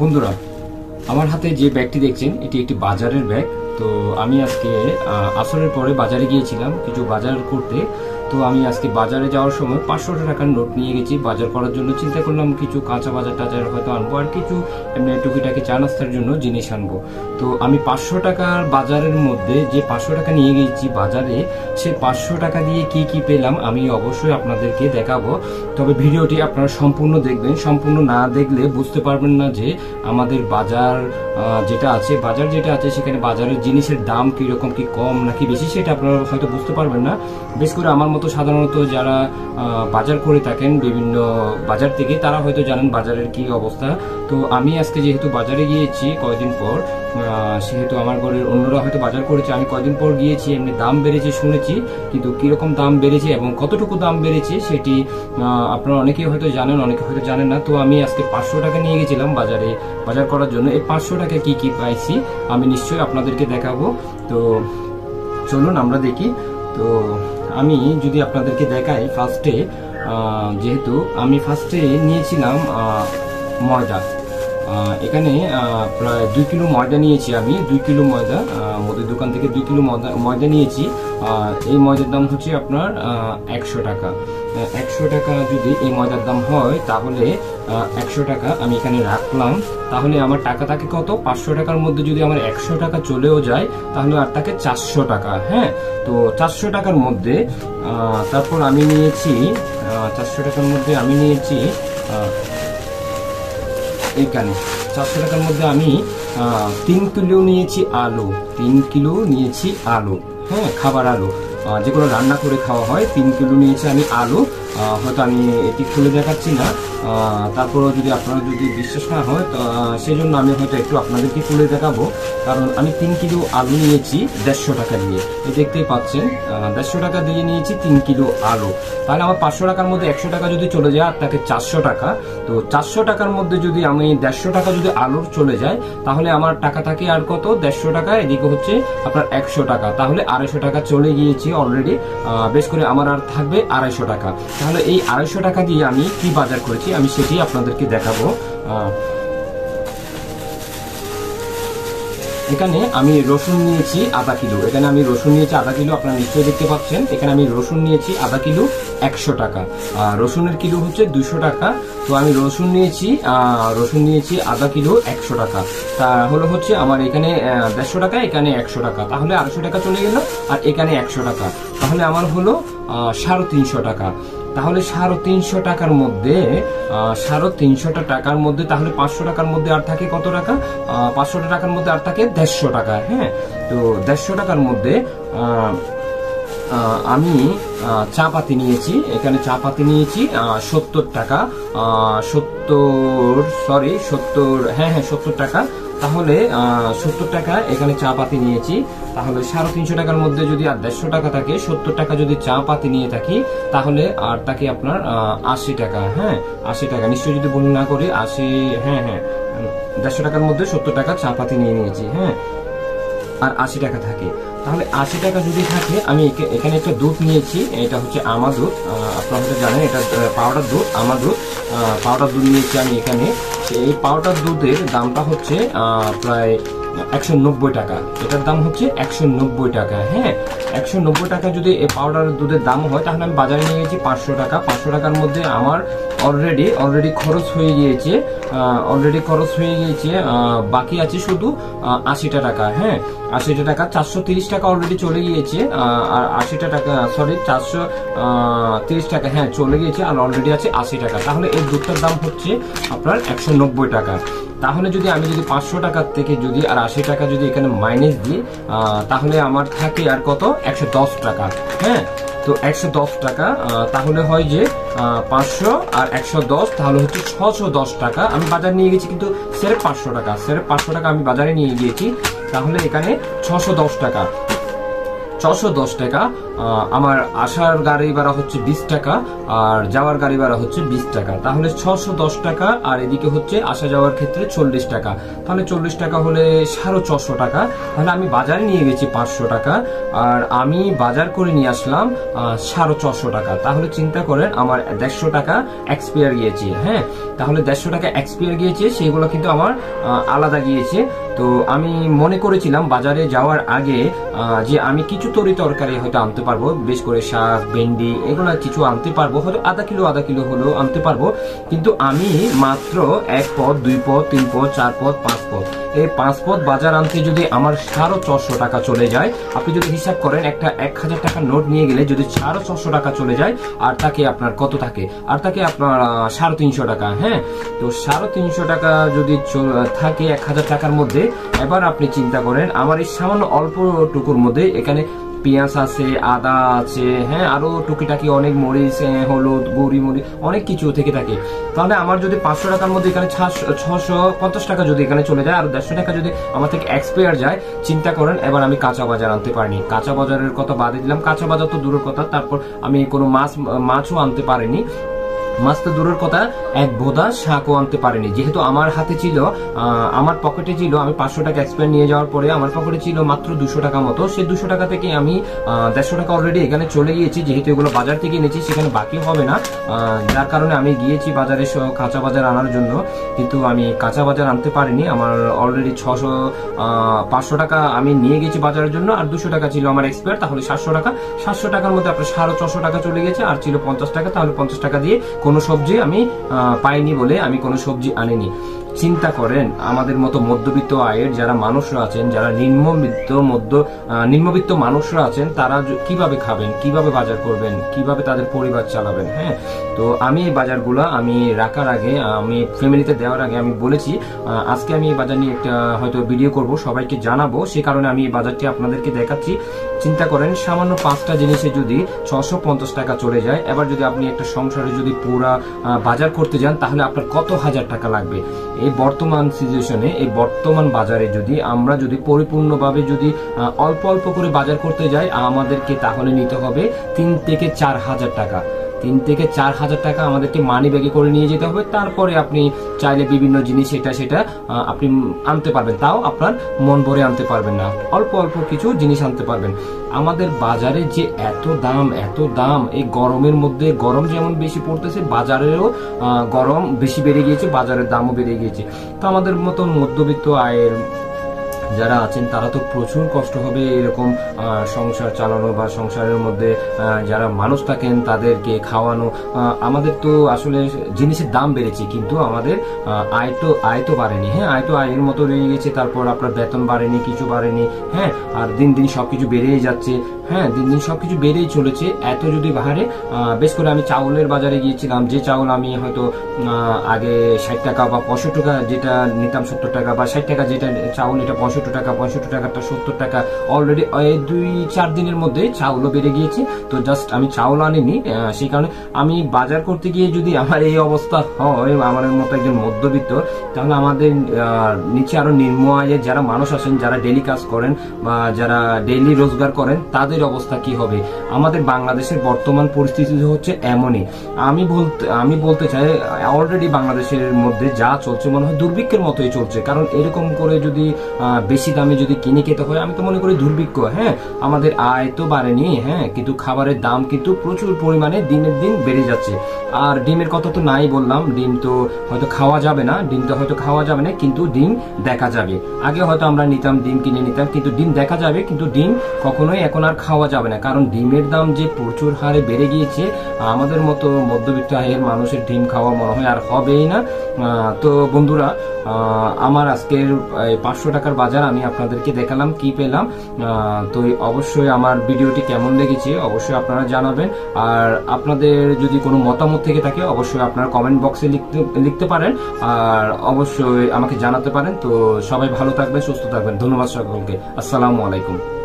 বন্ধুরা, আমার হাতে যে ব্যাগটি দেখছেন এটি একটি বাজারের ব্যাগ। তো আমি আজকে আসরের পরে বাজারে গিয়েছিলাম কিছু বাজার করতে। তো আমি আজকে বাজারে যাওয়ার সময় 500 টাকার নোট নিয়ে গেছি বাজার করার জন্য। চিন্তা করলাম কিছু কাঁচা বাজার টাজার হয়তো আনবো, আর কিছু এমনি টুকিটাকি চা নাস্তার জন্য জিনিস আনবো। তো আমি 500 টাকার বাজারের মধ্যে যে 500 টাকা নিয়ে গেছি বাজারে, সেই 500 টাকা দিয়ে কি কি পেলাম আমি অবশ্যই আপনাদেরকে দেখাবো। তবে ভিডিওটি আপনারা সম্পূর্ণ দেখবেন, সম্পূর্ণ না দেখলে বুঝতে পারবেন না যে আমাদের বাজার যেটা আছে সেখানে বাজারের জিনিসের দাম কিরকম, কি কম নাকি বেশি, সেটা আপনারা হয়তো বুঝতে পারবেন না। বেশ করে আমার মতো সাধারণত যারা বাজার করে থাকেন বিভিন্ন বাজার থেকে, তারা হয়তো জানেন বাজারের কি অবস্থা। তো আমি আজকে যেহেতু বাজারে গিয়েছি কয়েকদিন পর, সেহেতু আমার ঘরের অন্যরা হয়তো বাজার করেছে, আমি কয়েকদিন পর গিয়েছি। এমনি দাম বেড়েছে শুনেছি, কিন্তু কিরকম দাম বেড়েছে এবং কতটুকু দাম বেড়েছে সেটি আপনারা অনেকেই হয়তো জানেন, অনেকে হয়তো জানেন না। তো আমি আজকে 500 টাকা নিয়ে গেছিলাম বাজার করার জন্য। এই 500 টাকা কি কি পাইছি আমি নিশ্চয়ই আপনাদেরকে দেখাবো। তো চলুন আমরা দেখি। তো আমি যদি আপনাদেরকে দেখাই, ফার্স্টে যেহেতু আমি ফার্স্টে নিয়েছিলাম ময়দা। এখানে প্রায় 2 কিলো ময়দা নিয়েছি আমি। 2 কিলো ময়দা মুদির দোকান থেকে 2 কিলো ময়দা নিয়েছি। এই ময়দার দাম হচ্ছে আপনার 100 টাকা। 100 টাকা যদি এই ময়দার দাম হয়, তাহলে 100 টাকা আমি এখানে রাখলাম। তাহলে আমার টাকা থাকে কত? 500 টাকার মধ্যে যদি আমার 100 টাকা চলেও যায়, তাহলে আর থাকে 400 টাকা। হ্যাঁ, তো 400 টাকার মধ্যে তারপর আমি নিয়েছি 400 টাকার মধ্যে আমি নিয়েছি এখানে 400 টাকার মধ্যে আমি 3 কিলো নিয়েছি আলু। 3 কিলো নিয়েছি আলু, হ্যাঁ, খাবার আলু, যেগুলো রান্না করে খাওয়া হয়। 3 কিলো নিয়েছি আমি আলু। হয়তো আমি এটি খুলে দেখাচ্ছি না, তারপরেও যদি আপনারা যদি বিশ্বাস না হয়, সেই জন্য আমি হয়তো একটু আপনাদেরকে খুলে দেখাবো। কারণ আমি 3 কিলো আলু নিয়েছি 150 টাকা দিয়ে, এই দেখতেই পাচ্ছেন 150 টাকা দিয়ে নিয়েছি 3 কিলো আলু। তাহলে আমার 500 টাকার মধ্যে 100 টাকা যদি চলে যায়, আর তাকে 400 টাকা। তো 400 টাকার মধ্যে যদি আমি 150 টাকা যদি আলুর চলে যায়, তাহলে আমার টাকা থাকে আর কত? 150 টাকা, এদিকে হচ্ছে আপনার 100 টাকা। তাহলে 250 টাকা চলে গিয়েছি অলরেডি। বেশ করে আমার আর থাকবে 250 টাকা। তাহলে এই 250 টাকা দিয়ে আমি কি বাজার করেছি আমি সেটি আপনাদেরকে দেখাবো। এখানে আমি রসুন নিয়েছি আধা কিলো। এখানে আমি রসুন নিয়েছি আধা কিলো, আপনারা নিশ্চয়ই দেখতে পাচ্ছেন। এখানে আমি রসুন নিয়েছি আধা কিলো 100 টাকা। রসুনের কিলো হচ্ছে 200 টাকা। তো আমি রসুন নিয়েছি আধা কিলো 100 টাকা। তাহলে হচ্ছে আমার এখানে 150 টাকা, এখানে 100 টাকা। তাহলে 250 টাকা চলে গেল, আর এখানে 100 টাকা। তাহলে আমার হলো 350 টাকা। তাহলে 350 টাকার মধ্যে 350 টাকার মধ্যে তাহলে 500 টাকার মধ্যে আর থাকে কত টাকা? 500 টাকার মধ্যে আর থাকে 150 টাকা। হ্যাঁ, তো 150 টাকার মধ্যে আমি চা পাতি নিয়েছি। এখানে চা পাতি নিয়েছি 70 টাকা। 70 টাকা। তাহলে 70 টাকা এখানে চা পাতি নিয়েছি। তাহলে 350 টাকার মধ্যে যদি আর 150 টাকা থাকে, 70 টাকা যদি চা পাতি নিয়ে থাকি, তাহলে আর তাকে আপনার 80 টাকা। হ্যাঁ, 80 টাকা নিশ্চয়ই, যদি ভুল না করি 80। হ্যাঁ, 150 টাকার মধ্যে 70 টাকা চা পাতি নিয়ে নিয়েছি। হ্যাঁ, আর 80 টাকা থাকে। তাহলে 80 টাকা যদি থাকে, আমি এখানে একটা দুধ নিয়েছি। এটা হচ্ছে আমা দুধ, আপনারা হয়তো জানেন এটা পাউডার দুধ, আমা দুধ। পাউডার দুধ নিয়েছি আমি এখানে। এই পাউডার দুধের দামটা হচ্ছে প্রায় 190 টাকা। এটার দাম হচ্ছে 190 টাকা। হ্যাঁ, 190 টাকা যদি এই পাউডার দুধের দাম হয়, তাহলে আমি বাজারে নিয়ে গেছি 500 টাকা। 500 টাকার মধ্যে আমার অলরেডি খরচ হয়ে গিয়েছে। বাকি আছে শুধু 80 টাকা। হ্যাঁ, 80 টাকা, 430 টাকা অলরেডি চলে গিয়েছে। আর 80 টাকা, সরি 430 টাকা, হ্যাঁ চলে গিয়েছে। আর অলরেডি আছে 80 টাকা। তাহলে এই দুধটার দাম হচ্ছে আপনার 190 টাকা। তাহলে আমি যদি 500 টাকার থেকে যদি আর 80 টাকা যদি এখানে মাইনাস দিই, তাহলে আমার থাকে আর কত? 110 টাকা। হ্যাঁ, তো 110 টাকা। তাহলে হয় যে 500 আর 110, তাহলে হচ্ছে 610 টাকা আমি বাজার নিয়ে গেছি। কিন্তু সেরে 500 টাকা, আমি বাজারে নিয়ে গিয়েছি। তাহলে এখানে 610 টাকা। আমার আসার গাড়ি ভাড়া হচ্ছে 20 টাকা আর যাওয়ার গাড়ি ভাড়া হচ্ছে 20 টাকা, তাহলে 610 টাকা। আর এদিকে হচ্ছে আসা যাওয়ার ক্ষেত্রে 40 টাকা, তাহলে 40 টাকা হলে 450 টাকা। তাহলে আমি বাজারে নিয়ে গেছি 500 টাকা আর আমি বাজার করে নিয়ে আসলাম 450 টাকা। তাহলে চিন্তা করেন আমার 150 টাকা এক্সপায়ার গিয়েছে। হ্যাঁ, তাহলে 150 টাকা এক্সপায়ার গিয়েছে, সেগুলো কিন্তু আমার আলাদা গিয়েছে। তো আমি মনে করেছিলাম বাজারে যাওয়ার আগে যে আমি কিছু তরকারি হয়তো আনতে পারবো, বেশ করে শাক, ভেন্ডি এগুলো কিছু আনতে পারবো, হয়তো আধা কিলো হলেও আনতে পারবো। কিন্তু আমি মাত্র 1 পদ, 2 পদ, 3 পদ, 4 পদ, 5 পদ, এই 5 পদ বাজার আনতে যদি আমার 450 টাকা চলে যায়, আপনি যদি হিসাব করেন একটা 1000 টাকার নোট নিয়ে গেলে যদি 450 টাকা চলে যায়, আর তাকে আপনার কত থাকে, আর তাকে আপনার 350 টাকা। হ্যাঁ, তো 350 টাকা যদি থাকে 1000 টাকার মধ্যে, এবার আপনি চিন্তা করেন আমার এই সামান্য অল্প টুকুর মধ্যে এখানে পেঁয়াজ আছে, আদা আছে, হ্যাঁ, আরো টুকিটাকি অনেক মরিচ, হলুদ, গুঁড়ি মরিচ, অনেক কিছু থেকে থাকে। তাহলে আমার যদি 500 টাকার মধ্যে এখানে 650 টাকা যদি এখানে চলে যায় আর 150 টাকা যদি আমার থেকে এক্সপায়ার যায়, চিন্তা করেন এবার আমি কাঁচা বাজার আনতে পারিনি। কাঁচা বাজারের কথা বাদে দিলাম, কাঁচা বাজার তো দূরের কথা, তারপর আমি কোনো মাছও আনতে পারিনি। মাছ তো দূরের কথা, এক বোদা শাকও আনতে পারিনি, যেহেতু আমার হাতে ছিল, আমার পকেটে ছিল, আমি 500 টাকা এক্সপায়ার নিয়ে যাওয়ার পরে আমার পকেটে ছিল মাত্র 200 টাকা মতো। সেই 200 টাকা থেকে আমি 150 টাকা অলরেডি এখানে চলে গিয়েছি, যেহেতু এগুলো বাজার থেকে এনেছি সেখানে বাকি হবে না, যার কারণে আমি গিয়েছি বাজারে কাঁচা বাজার আনার জন্য, কিন্তু আমি কাঁচা বাজার আনতে পারিনি। আমার অলরেডি 500 টাকা আমি নিয়ে গেছি বাজারের জন্য, আর 200 টাকা ছিল আমার এক্সপায়ার, তাহলে 700 টাকা। 700 টাকার মধ্যে আপনার 450 টাকা চলে গেছে, আর ছিল 50 টাকা, তাহলে 50 টাকা দিয়ে কোনো সবজি আমি পাইনি বলে আমি কোনো সবজি আনিনি। চিন্তা করেন আমাদের মতো মধ্যবিত্ত আয়ের যারা মানুষরা আছেন, যারা নিম্নবিত্ত মানুষরা আছেন, তারা কিভাবে খাবেন, কিভাবে বাজার করবেন, কিভাবে তাদের পরিবার চালাবেন। হ্যাঁ, তো আমি এই বাজারগুলো আমি রাখার আগে, আমি ফ্যামিলিতে দেওয়ার আগে আমি বলেছি আজকে আমি এই বাজার নিয়ে একটা হয়তো ভিডিও করব, সবাইকে জানাবো, সে কারণে আমি এই বাজারটি আপনাদেরকে দেখাচ্ছি। চিন্তা করেন সামান্য 5টা জিনিসে যদি 650 টাকা চলে যায়, এবার যদি আপনি একটা সংসারে যদি পুরা বাজার করতে যান, তাহলে আপনার কত হাজার টাকা লাগবে। এই বর্তমান সিচুয়েশনে, এই বর্তমান বাজারে যদি আমরা যদি পরিপূর্ণভাবে যদি অল্প অল্প করে বাজার করতে যাই, আমাদেরকে তাহলে নিতে হবে 3 থেকে 4 হাজার টাকা। 3 থেকে 4 হাজার টাকা আমাদেরকে মানি ব্যাগে করে নিয়ে যেতে হবে। তারপরে আপনি চাইলে বিভিন্ন জিনিস সেটা আপনি আনতে পারবেন, তাও আপনার মন ভরে আনতে পারবেন না, অল্প অল্প কিছু জিনিস আনতে পারবেন। আমাদের বাজারে যে এত দাম, এই গরমের মধ্যে গরম যেমন বেশি পড়তেছে, বাজারেরও গরম বেশি বেড়ে গিয়েছে, বাজারের দামও বেড়ে গিয়েছে। তো আমাদের মতন মধ্যবিত্ত আয়ের যারা আছেন তারা তো প্রচুর কষ্ট হবে এরকম সংসার চালানো, বা সংসারের মধ্যে যারা মানুষ থাকেন তাদেরকে খাওয়ানো। আমাদের তো আসলে জিনিসের দাম বেড়েছে, কিন্তু আমাদের আয় তো বাড়েনি। হ্যাঁ, আয় তো আয়ের মতো রয়ে গেছে, তারপর আপনার বেতন বাড়েনি, কিছু বাড়েনি। হ্যাঁ, আর দিন দিন সবকিছু বেড়েই যাচ্ছে। হ্যাঁ, দিন দিন সবকিছু বেড়েই চলেছে। এত যদি বাহারে, বেশ করে আমি চাউলের বাজারে গিয়েছিলাম, যে চাউল আমি হয়তো আগে 60 টাকা বা 65 টাকা যেটা নিতাম, 70 টাকা বা 60 টাকা যেটা চাউল, এটা 65 টাকা, 65 টাকাটা 70 টাকা। অলরেডি 2-4 দিনের মধ্যে চাউলও বেড়ে গিয়েছে। তো জাস্ট আমি চাউল আনিনি, সেই কারণে আমি বাজার করতে গিয়ে যদি আমার এই অবস্থা হয়, আমার মতো একজন মধ্যবিত্ত, তাহলে আমাদের নিচে আরো নিম্ন আয়ের যারা মানুষ আছেন, যারা ডেইলি কাজ করেন বা যারা ডেইলি রোজগার করেন, তাদের অবস্থা কি হবে। আমাদের বাংলাদেশের বর্তমান পরিস্থিতি হচ্ছে এমনই। আমি বলতে চাই অলরেডি বাংলাদেশের মধ্যে যা চলছে মনে হয় দুর্ভিক্ষের মতোই চলছে, কারণ এরকম করে যদি বেশি দামে যদি কিনে খেতে হয়, আমি তো মনে করি দুর্ভিক্ষ। হ্যাঁ, আমাদের আয় তো বাড়েনি, হ্যাঁ, কিন্তু খাবারের দাম কিন্তু প্রচুর পরিমাণে দিনের দিন বেড়ে যাচ্ছে। আর ডিমের কথা তো নাই বললাম, ডিম তো হয়তো খাওয়া যাবে না, কিন্তু ডিম দেখা যাবে। আগে হয়তো আমরা ডিম কিনে নিতাম, কিন্তু ডিম দেখা যাবে, কিন্তু ডিম কখনোই এখন আর খাওয়া যাবে না, কারণ ডিমের দাম যে প্রচুর হারে বেড়ে গিয়েছে। আমাদের মতো মধ্যবিত্ত আয়ের মানুষের ডিম খাওয়া মনে হয় আর হবেই না। তো বন্ধুরা, আমার আজকের 500 টাকার বাজার আমি আপনাদেরকে দেখালাম, কি পেলাম। তো অবশ্যই আমার ভিডিওটি কেমন লেগেছে অবশ্যই আপনারা জানাবেন। আর আপনাদের যদি কোনো মতামত থেকে থাকে অবশ্যই আপনারা কমেন্ট বক্সে লিখতে পারেন, আর অবশ্যই আমাকে জানাতে পারেন। তো সবাই ভালো থাকবেন, সুস্থ থাকবেন। ধন্যবাদ সকলকে। আসসালামু আলাইকুম।